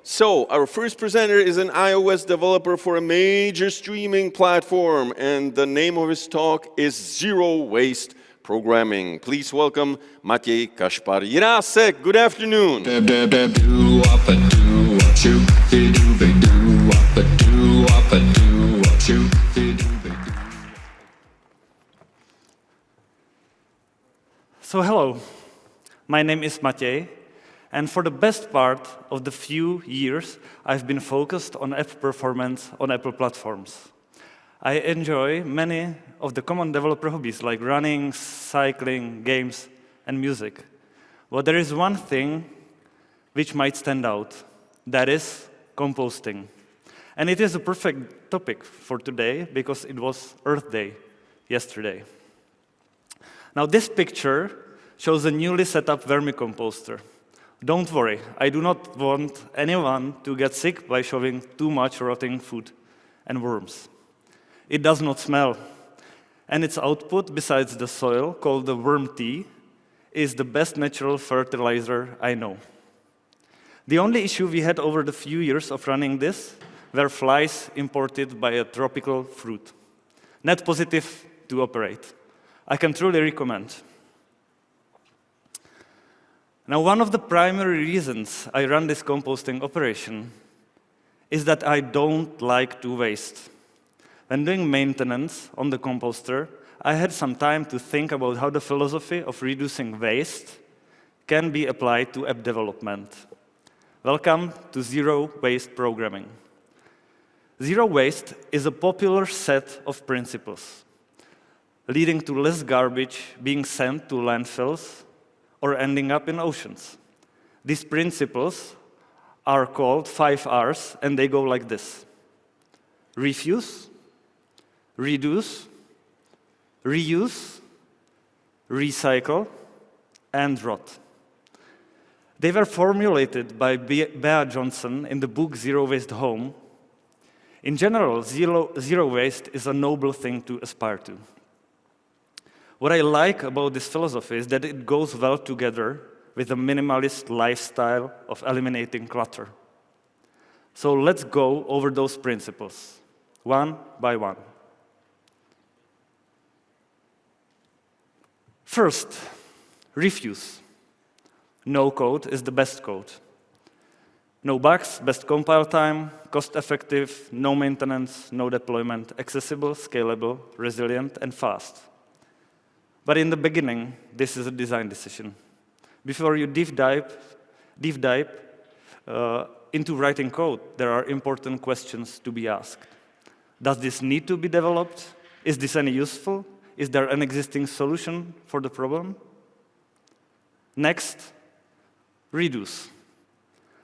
So, our first presenter is an iOS developer for a major streaming platform, and the name of his talk is Zero Waste Programming. Please welcome Matěj Kašpar Jirásek. Good afternoon. So hello, my name is Matěj, and for the best part of the few years, I've been focused on app performance on Apple platforms. I enjoy many of the common developer hobbies like running, cycling, games, and music. But there is one thing which might stand out, that is composting. And it is a perfect topic for today because it was Earth Day yesterday. Now this picture shows a newly set up vermicomposter. Don't worry, I do not want anyone to get sick by showing too much rotting food and worms. It does not smell, and its output, besides the soil, called the worm tea, is the best natural fertilizer I know. The only issue we had over the few years of running this were flies imported by a tropical fruit. Net positive to operate. I can truly recommend. Now, one of the primary reasons I run this composting operation is that I don't like to waste. When doing maintenance on the composter, I had some time to think about how the philosophy of reducing waste can be applied to app development. Welcome to Zero Waste Programming. Zero waste is a popular set of principles, leading to less garbage being sent to landfills or ending up in oceans. These principles are called 5 Rs, and they go like this: refuse, reduce, reuse, recycle, and rot. They were formulated by Baha Johnson in the book Zero Waste Home. In general, zero waste is a noble thing to aspire to. What I like about this philosophy is that it goes well together with a minimalist lifestyle of eliminating clutter. So let's go over those principles, one by one. First, refuse. No code is the best code. No bugs, best compile time, cost-effective, no maintenance, no deployment, accessible, scalable, resilient, and fast. But in the beginning, this is a design decision. Before you deep dive into writing code, there are important questions to be asked. Does this need to be developed? Is this any useful? Is there an existing solution for the problem? Next, reduce.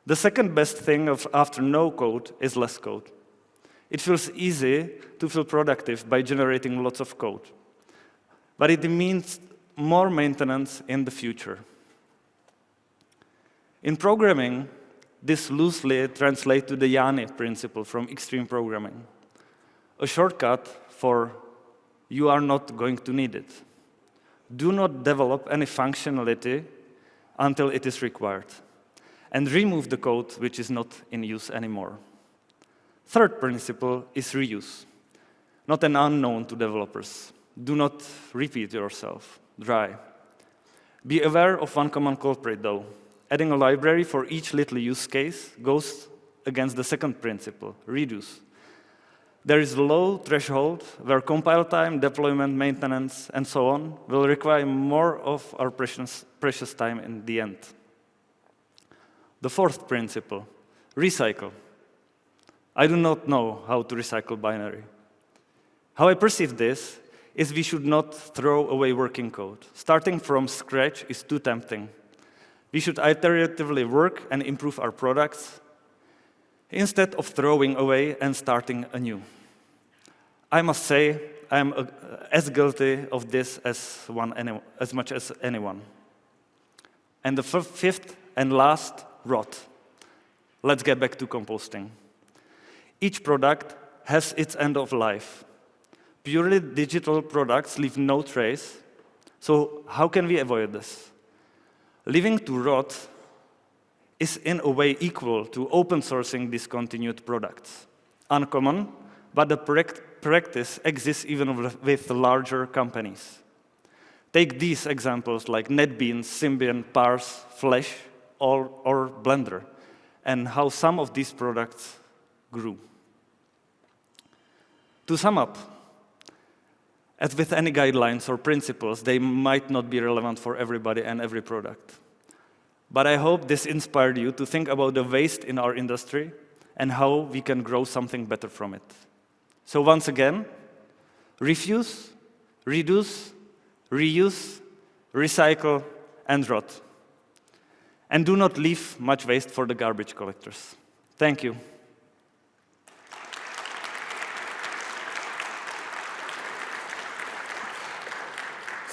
The second best thing after no code is less code. It feels easy to feel productive by generating lots of code. But it means more maintenance in the future. In programming, this loosely translates to the YANI principle from extreme programming, a shortcut for you are not going to need it. Do not develop any functionality until it is required, and remove the code which is not in use anymore. Third principle is reuse, not an unknown to developers. Do not repeat yourself. Try. Be aware of one common culprit, though. Adding a library for each little use case goes against the second principle, reduce. There is a low threshold where compile time, deployment, maintenance, and so on will require more of our precious time in the end. The fourth principle, recycle. I do not know how to recycle binary. How I perceive this is we should not throw away working code. Starting from scratch is too tempting. We should iteratively work and improve our products instead of throwing away and starting anew. I must say, I am as guilty of this as much as anyone. And the fifth and last, rot. Let's get back to composting. Each product has its end of life. Purely digital products leave no trace, so how can we avoid this? Leaving to rot is in a way equal to open sourcing discontinued products. Uncommon, but the practice exists even with larger companies. Take these examples like NetBeans, Symbian, Parse, Flash, or Blender, and how some of these products grew. To sum up, as with any guidelines or principles, they might not be relevant for everybody and every product. But I hope this inspired you to think about the waste in our industry and how we can grow something better from it. So once again, refuse, reduce, reuse, recycle, and rot. And do not leave much waste for the garbage collectors. Thank you.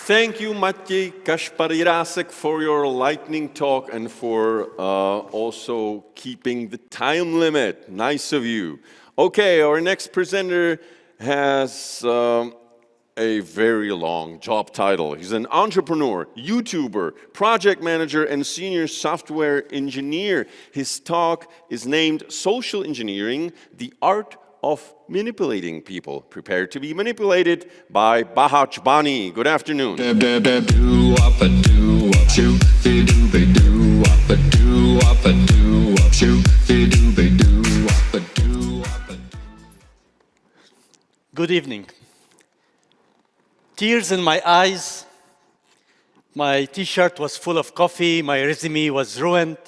Thank you, Matěj Kašpar Jirásek, for your lightning talk and for also keeping the time limit. Nice of you. Okay, our next presenter has a very long job title. He's an entrepreneur, YouTuber, project manager, and senior software engineer. His talk is named Social Engineering, the Art of Manipulating People. Prepare to be manipulated by Baha Chbani. Good afternoon. Good evening. Tears in my eyes. My t-shirt was full of coffee. My resume was ruined.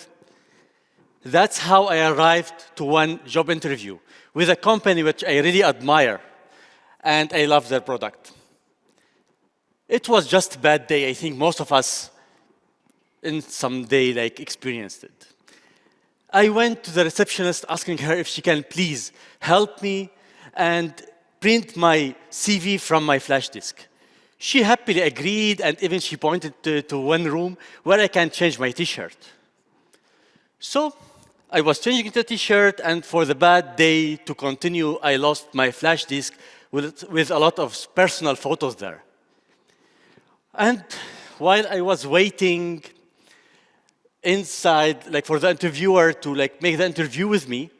That's how I arrived to one job interview with a company which I really admire, and I love their product. It was just a bad day. I think most of us in some day experienced it. I went to the receptionist asking her if she can please help me and print my CV from my flash disk. She happily agreed, and even she pointed to one room where I can change my t-shirt. So I was changing the t-shirt, and for the bad day to continue, I lost my flash disk with a lot of personal photos there. And while I was waiting inside, for the interviewer to make the interview with me,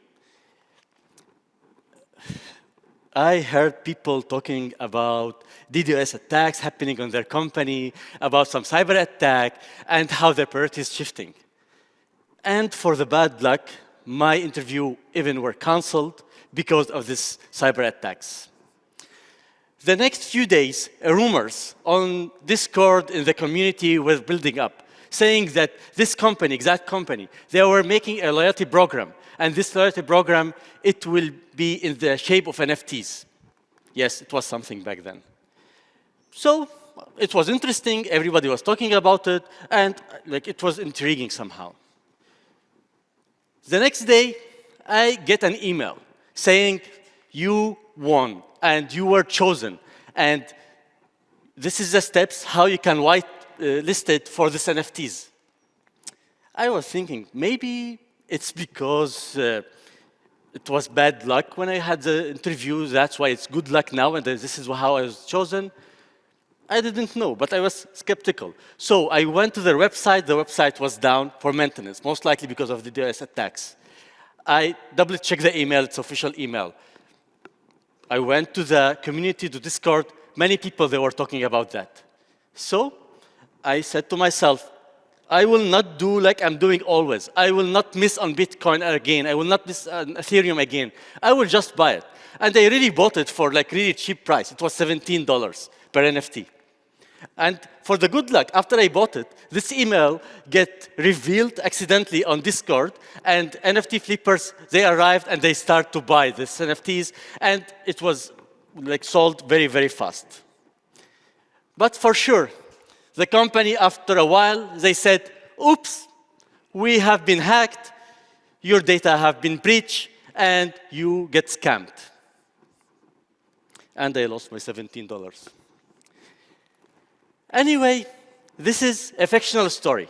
I heard people talking about DDoS attacks happening on their company, about some cyber attack, and how their priority is shifting. And for the bad luck, my interview even were canceled because of this cyber attacks. The next few days, rumors on Discord in the community were building up, saying that this company, exact company, they were making a loyalty program. And this loyalty program, it will be in the shape of NFTs. Yes, it was something back then. So it was interesting, everybody was talking about it, and it was intriguing somehow. The next day, I get an email saying, you won, and you were chosen, and this is the steps how you can whitelist it for this NFTs. I was thinking, maybe it's because it was bad luck when I had the interview, that's why it's good luck now, and this is how I was chosen. I didn't know, but I was skeptical. So I went to their website. The website was down for maintenance, most likely because of the DDoS attacks. I double-checked the email, it's official email. I went to the community, to Discord. Many people, they were talking about that. So I said to myself, I will not do like I'm doing always. I will not miss on Bitcoin again. I will not miss on Ethereum again. I will just buy it. And I really bought it for really cheap price. It was $17 per NFT. And for the good luck, after I bought it, this email get revealed accidentally on Discord, and NFT flippers, they arrived and they start to buy these NFTs, and it was sold very, very fast. But for sure, the company, after a while, they said, oops, we have been hacked, your data have been breached, and you get scammed. And I lost my $17. Anyway, this is a fictional story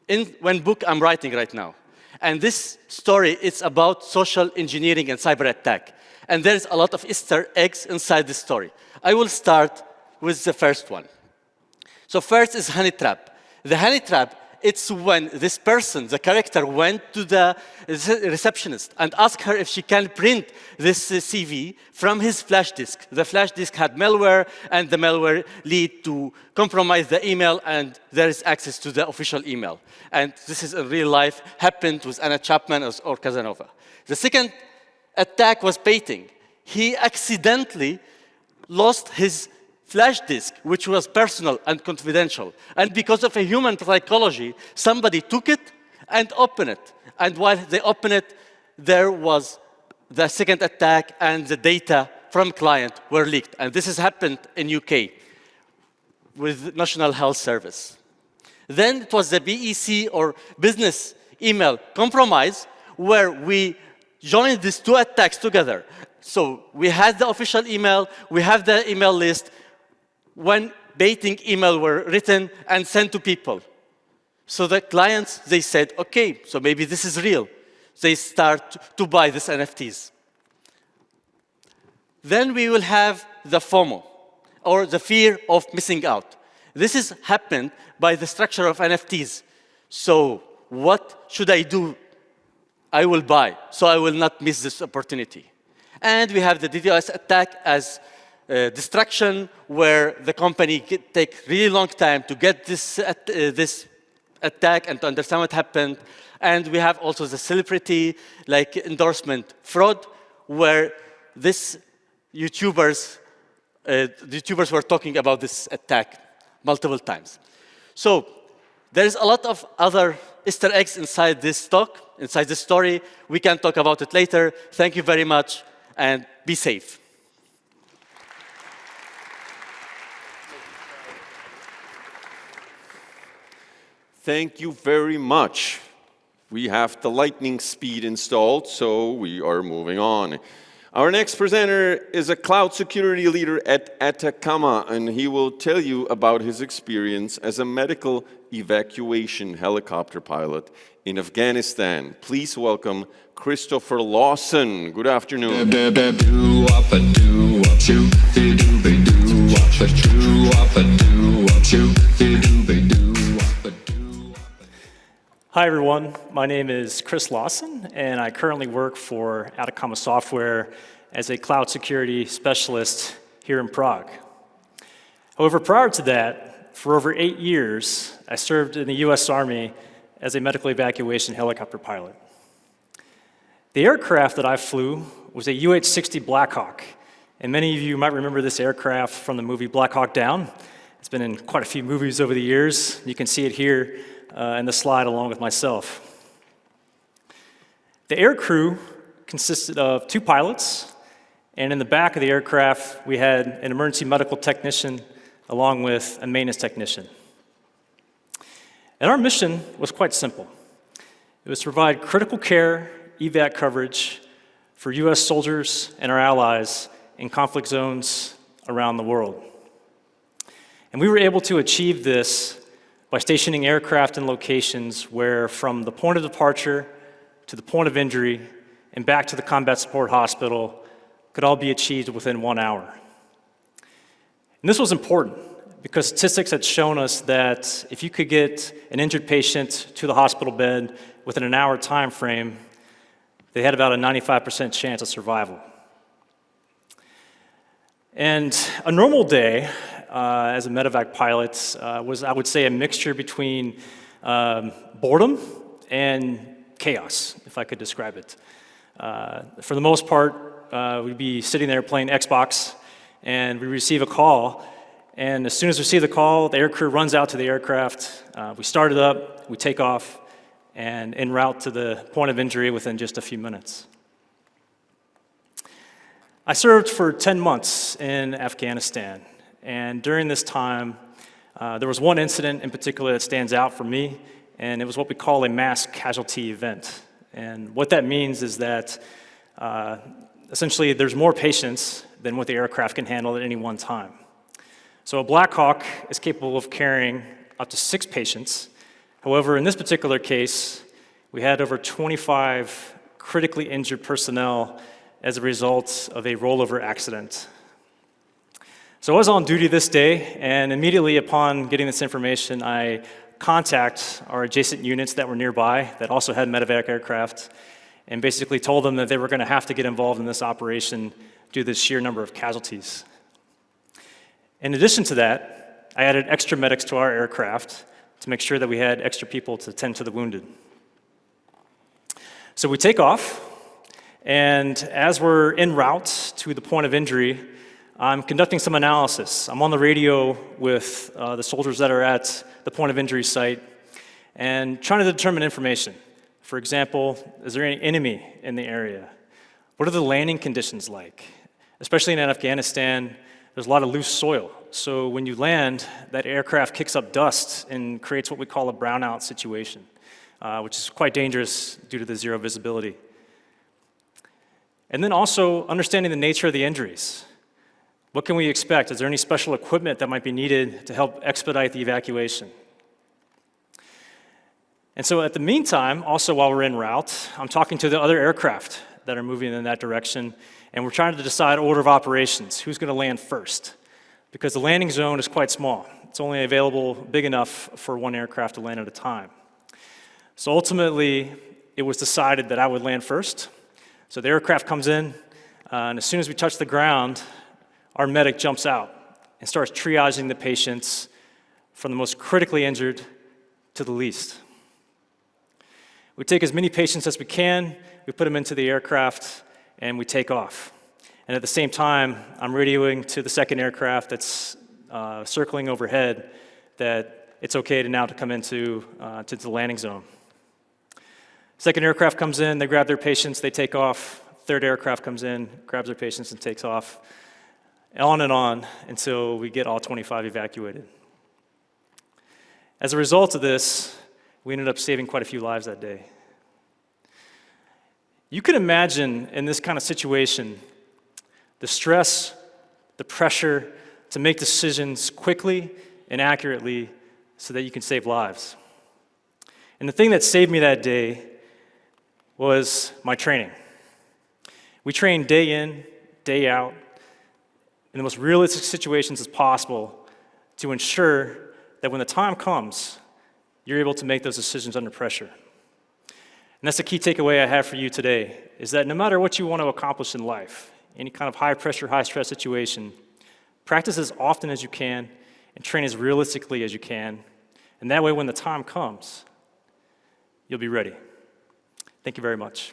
in one book I'm writing right now. And this story is about social engineering and cyber attack. And there's a lot of Easter eggs inside this story. I will start with the first one. So first is honey trap. The honey trap it's when this person, the character, went to the receptionist and asked her if she can print this CV from his flash disk. The flash disk had malware, and the malware lead to compromise the email, and there is access to the official email. And this is in real life, happened with Anna Chapman or Casanova. The second attack was baiting. He accidentally lost his flash disk, which was personal and confidential. And because of a human psychology, somebody took it and opened it. And while they opened it, there was the second attack, and the data from client were leaked. And this has happened in UK with National Health Service. Then it was the BEC, or business email compromise, where we joined these two attacks together. So we had the official email, we have the email list, when baiting email were written and sent to people. So the clients, they said, okay, so maybe this is real. They start to buy these NFTs. Then we will have the FOMO, or the fear of missing out. This is happened by the structure of NFTs. So what should I do? I will buy, so I will not miss this opportunity. And we have the DDoS attack as destruction, where the company take really long time to get this attack and to understand what happened. And we have also the celebrity, like endorsement fraud, where the YouTubers were talking about this attack multiple times. So there's a lot of other Easter eggs inside this talk, inside this story. We can talk about it later. Thank you very much, and be safe. Thank you very much. We have the lightning speed installed, so we are moving on. Our next presenter is a cloud security leader at Atacama, and he will tell you about his experience as a medical evacuation helicopter pilot in Afghanistan. Please welcome Christopher Lawson. Good afternoon. Hi everyone, my name is Chris Lawson, and I currently work for Atacama Software as a cloud security specialist here in Prague. However, prior to that, for over 8 years, I served in the US Army as a medical evacuation helicopter pilot. The aircraft that I flew was a UH-60 Blackhawk, and many of you might remember this aircraft from the movie Black Hawk Down. It's been in quite a few movies over the years. You can see it here in the slide along with myself. The air crew consisted of 2 pilots, and in the back of the aircraft, we had an emergency medical technician along with a maintenance technician. And our mission was quite simple. It was to provide critical care evac coverage for US soldiers and our allies in conflict zones around the world. And we were able to achieve this by stationing aircraft in locations where, from the point of departure to the point of injury and back to the combat support hospital, could all be achieved within 1 hour. And this was important because statistics had shown us that if you could get an injured patient to the hospital bed within an hour time frame, they had about a 95% chance of survival. And a normal day as a medevac pilot was, I would say, a mixture between boredom and chaos, if I could describe it. For the most part, we'd be sitting there playing Xbox, and we receive a call, and as soon as we receive the call, the air crew runs out to the aircraft, we start it up, we take off, and en route to the point of injury within just a few minutes. I served for 10 months in Afghanistan, and during this time, there was one incident in particular that stands out for me, and it was what we call a mass casualty event. And what that means is that essentially there's more patients than what the aircraft can handle at any one time. So a Black Hawk is capable of carrying up to 6 patients. However, in this particular case, we had over 25 critically injured personnel as a result of a rollover accident. So I was on duty this day, and immediately upon getting this information, I contact our adjacent units that were nearby that also had medevac aircraft and basically told them that they were going to have to get involved in this operation due to the sheer number of casualties. In addition to that, I added extra medics to our aircraft to make sure that we had extra people to tend to the wounded. So we take off, and as we're en route to the point of injury, I'm conducting some analysis. I'm on the radio with the soldiers that are at the point of injury site and trying to determine information. For example, is there any enemy in the area? What are the landing conditions like? Especially in Afghanistan, there's a lot of loose soil. So when you land, that aircraft kicks up dust and creates what we call a brownout situation, which is quite dangerous due to the zero visibility. And then also understanding the nature of the injuries. What can we expect? Is there any special equipment that might be needed to help expedite the evacuation? And so at the meantime, also while we're en route, I'm talking to the other aircraft that are moving in that direction, and we're trying to decide order of operations, who's going to land first, because the landing zone is quite small. It's only available big enough for one aircraft to land at a time. So ultimately, it was decided that I would land first. So the aircraft comes in, and as soon as we touch the ground, our medic jumps out and starts triaging the patients from the most critically injured to the least. We take as many patients as we can, we put them into the aircraft, and we take off. And at the same time, I'm radioing to the second aircraft that's circling overhead that it's okay to now come into to the landing zone. Second aircraft comes in, they grab their patients, they take off. Third aircraft comes in, grabs their patients and takes off. On and on until we get all 25 evacuated. As a result of this, we ended up saving quite a few lives that day. You can imagine in this kind of situation, the stress, the pressure to make decisions quickly and accurately so that you can save lives. And the thing that saved me that day was my training. We trained day in, day out, in the most realistic situations as possible to ensure that when the time comes, you're able to make those decisions under pressure. And that's the key takeaway I have for you today, is that no matter what you want to accomplish in life, any kind of high-pressure, high-stress situation, practice as often as you can and train as realistically as you can. And that way, when the time comes, you'll be ready. Thank you very much.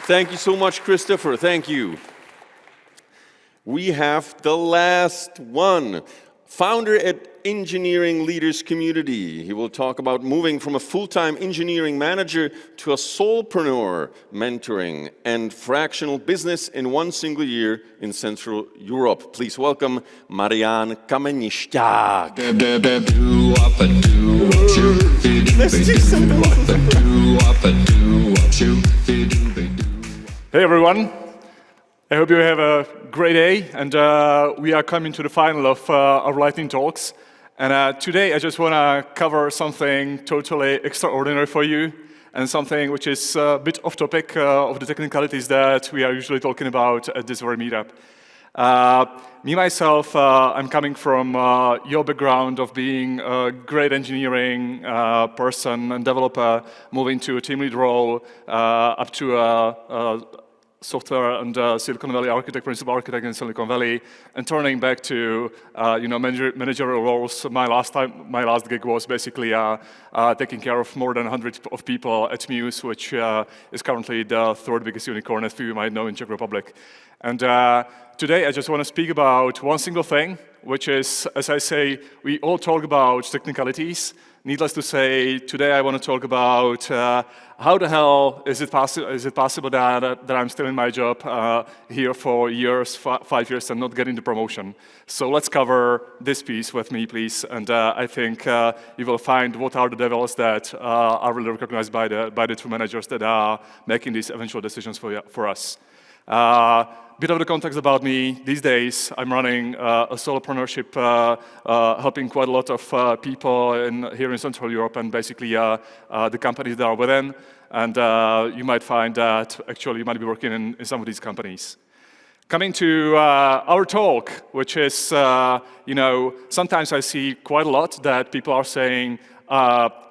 Thank you so much, Christopher. Thank you. We have the last one. Founder at Engineering Leaders Community. He will talk about moving from a full-time engineering manager to a solopreneur, mentoring, and fractional business in one single year in Central Europe. Please welcome Marián Kameništák. Hey everyone, I hope you have a great day, and we are coming to the final of our lightning talks. And today I just want to cover something totally extraordinary for you, and something which is a bit off topic of the technicalities that we are usually talking about at this very meetup. Me, myself, I'm coming from your background of being a great engineering person and developer, moving to a team lead role, up to a software and Silicon Valley architect, principal architect in Silicon Valley, and turning back to managerial roles. My last gig was basically taking care of more than 100 of people at Muse, which is currently the third biggest unicorn, as you might know, in Czech Republic. And today I just want to speak about one single thing, which is, as I say, we all talk about technicalities. Needless to say, today I want to talk about how the hell is it possible that I'm still in my job here for years, 5 years, and not getting the promotion. So let's cover this piece with me, please. And I think you will find what are the devils that are really recognized by the two managers that are making these eventual decisions for us. Bit of the context about me. These days, I'm running a solopreneurship, helping quite a lot of people here in Central Europe, and basically the companies that are within. And you might find that actually you might be working in some of these companies. Coming to our talk, which is, sometimes I see quite a lot that people are saying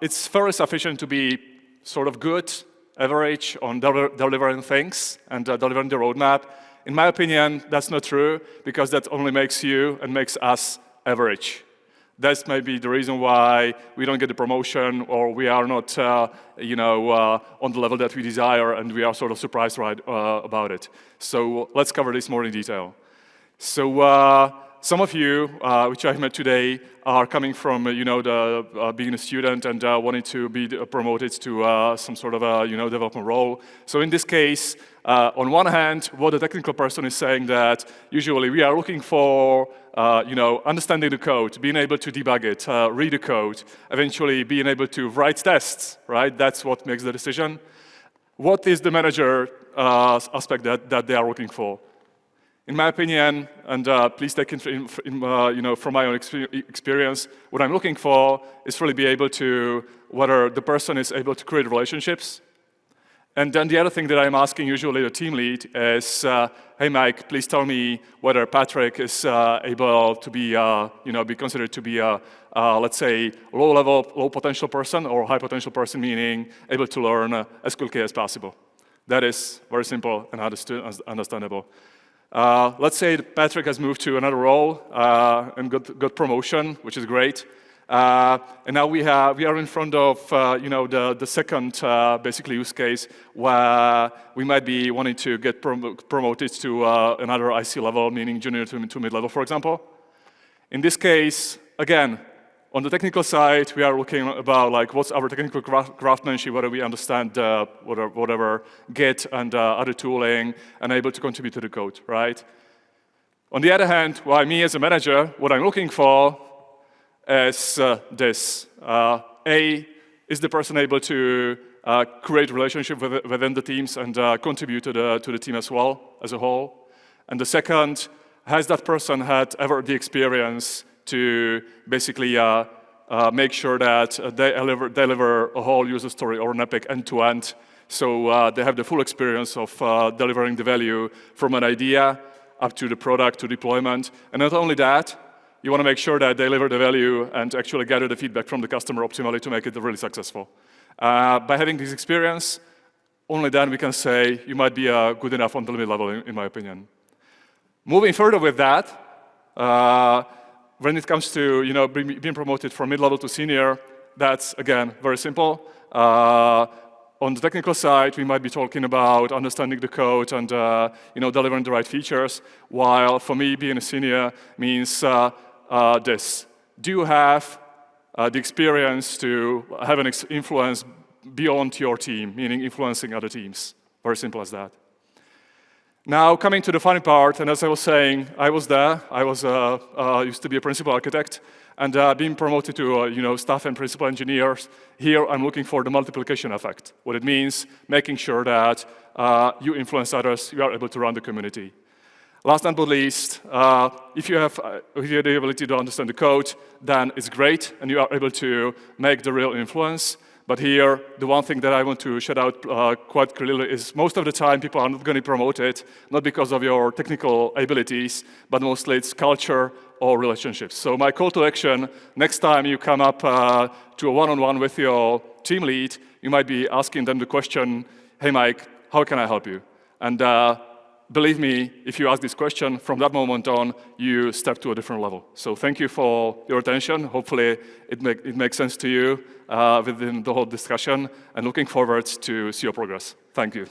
it's very sufficient to be sort of good, average on delivering things and delivering the roadmap. In my opinion, that's not true, because that only makes you and makes us average. That's maybe the reason why we don't get the promotion, or we are not, on the level that we desire, and we are sort of surprised about it. So let's cover this more in detail. So some of you, which I've met today, are coming from, being a student and wanting to be promoted to some sort of a, development role. So in this case, on one hand, what the technical person is saying that usually we are looking for, understanding the code, being able to debug it, read the code, eventually being able to write tests, right? That's what makes the decision. What is the manager aspect that they are looking for? In my opinion, and please take it from my own experience, what I'm looking for is really be able to, whether the person is able to create relationships. And then the other thing that I'm asking usually the team lead is, hey Mike, please tell me whether Patrick is able to be, be considered to be a, let's say, low-level, low-potential person, or high-potential person, meaning able to learn as quickly as possible. That is very simple and understandable. Let's say that Patrick has moved to another role and got promotion, which is great. And now we are in front of the second basically use case where we might be wanting to get promoted to another IC level, meaning junior to mid-level, for example. In this case, again, on the technical side, we are looking about like what's our technical craftsmanship, whether we understand whatever Git and other tooling, and able to contribute to the code, right? On the other hand, why me as a manager, what I'm looking for is this. A, is the person able to create relationship within the teams and contribute to the team as well, as a whole? And the second, has that person had ever the experience to basically make sure that they deliver a whole user story or an epic end-to-end, so they have the full experience of delivering the value from an idea up to the product to deployment. And not only that, you want to make sure that they deliver the value and actually gather the feedback from the customer optimally to make it really successful. By having this experience, only then we can say you might be good enough on the mid level, in my opinion. Moving further with that, when it comes to being promoted from mid-level to senior, that's, again, very simple. On the technical side, we might be talking about understanding the code and delivering the right features, while for me, being a senior means this. Do you have the experience to have an influence beyond your team, meaning influencing other teams? Very simple as that. Now, coming to the funny part, and as I was saying, I was there. I was used to be a principal architect, and being promoted to staff and principal engineers. Here, I'm looking for the multiplication effect. What it means, making sure that you influence others, you are able to run the community. Last but not least, if you have the ability to understand the code, then it's great, and you are able to make the real influence. But here, the one thing that I want to shout out quite clearly is most of the time people are not going to be promoted, not because of your technical abilities, but mostly it's culture or relationships. So my call to action, next time you come up to a one-on-one with your team lead, you might be asking them the question, hey Mike, how can I help you? And believe me, if you ask this question, from that moment on, you step to a different level. So thank you for your attention. Hopefully it makes sense to you within the whole discussion, and looking forward to see your progress. Thank you.